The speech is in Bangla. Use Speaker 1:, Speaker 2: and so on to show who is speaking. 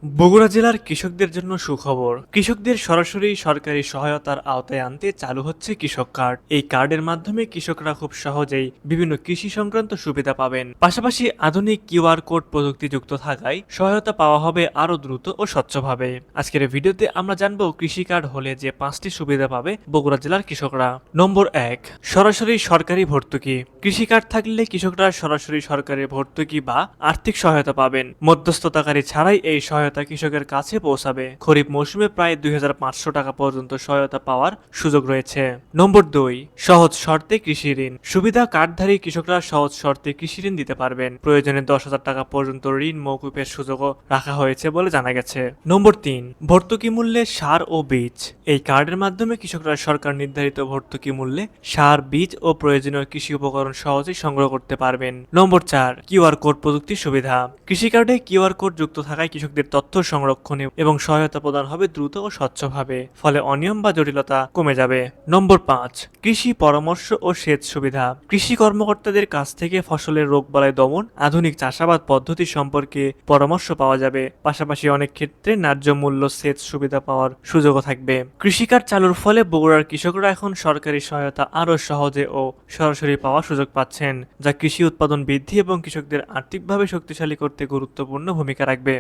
Speaker 1: বগুড়া জেলার কৃষকদের জন্য সুখবর। কৃষকদের সরাসরি সরকারি সহায়তার আওতায় আনতে চালু হচ্ছে কৃষক কার্ড। এই কার্ডের মাধ্যমে কৃষকরা খুব সহজেই বিভিন্ন কৃষি সংক্রান্ত সুবিধা পাবেন। পাশাপাশি আধুনিক কিউআর কোড প্রযুক্তি যুক্ত থাকায় সহায়তা পাওয়া হবে আরও দ্রুত ও স্বচ্ছভাবে। আজকের এই ভিডিওতে আমরা জানবো কৃষি কার্ড হলে যে 5টি সুবিধা পাবে বগুড়া জেলার কৃষকরা। নম্বর 1, সরাসরি সরকারি ভর্তুকি। কৃষি কার্ড থাকলে কৃষকরা সরাসরি সরকারি ভর্তুকি বা আর্থিক সহায়তা পাবেন। মধ্যস্থতাকারী ছাড়াই এই সহায়তা কৃষকের কাছে পৌঁছাবে। খরিফ মৌসুমে প্রায় 2500 টাকা পর্যন্ত সহায়তা পাওয়ার সুযোগ রয়েছে। নম্বর 2, সহজ শর্তে কৃষি ঋণ সুবিধা। কার্ডধারী কৃষকরা সহজ শর্তে কৃষি ঋণ দিতে পারবেন। প্রয়োজনে 10,000 টাকা পর্যন্ত ঋণ মওকুফের সুযোগও রাখা হয়েছে বলে জানা গেছে। নম্বর 3, ভর্তুকি মূল্যে সার ও বীজ। এই কার্ডের মাধ্যমে কৃষকরা সরকার নির্ধারিত ভর্তুকি মূল্যে সার, বীজ ও প্রয়োজনীয় কৃষি উপকরণ সহজেই সংগ্রহ করতে পারবেন। নম্বর 4, কিউআর কোড প্রযুক্তির সুবিধা। কৃষি কার্ডে কিউআর কোড যুক্ত থাকায় কৃষকদের তথ্য সংরক্ষণে এবং সহায়তা প্রদান হবে দ্রুত ও স্বচ্ছভাবে। ফলে অনিয়ম বা জটিলতা কমে যাবে। নম্বর 5, কৃষি পরামর্শ ও সেচ সুবিধা। কৃষি কর্মকর্তাদের কাছ থেকে ফসলের রোগবালাই দমন, আধুনিক চাষাবাদ পদ্ধতি সম্পর্কে পরামর্শ পাওয়া যাবে। পাশাপাশি অনেক ক্ষেত্রে ন্যায্য মূল্য সেচ সুবিধা পাওয়ার সুযোগও থাকবে। কৃষি কার্ড চালুর ফলে বগুড়ার কৃষকরা এখন সরকারি সহায়তা আরও সহজে ও সরাসরি পাওয়ার সুযোগ পাচ্ছেন, যা কৃষি উৎপাদন বৃদ্ধি এবং কৃষকদের আর্থিকভাবে শক্তিশালী করতে গুরুত্বপূর্ণ ভূমিকা রাখবে।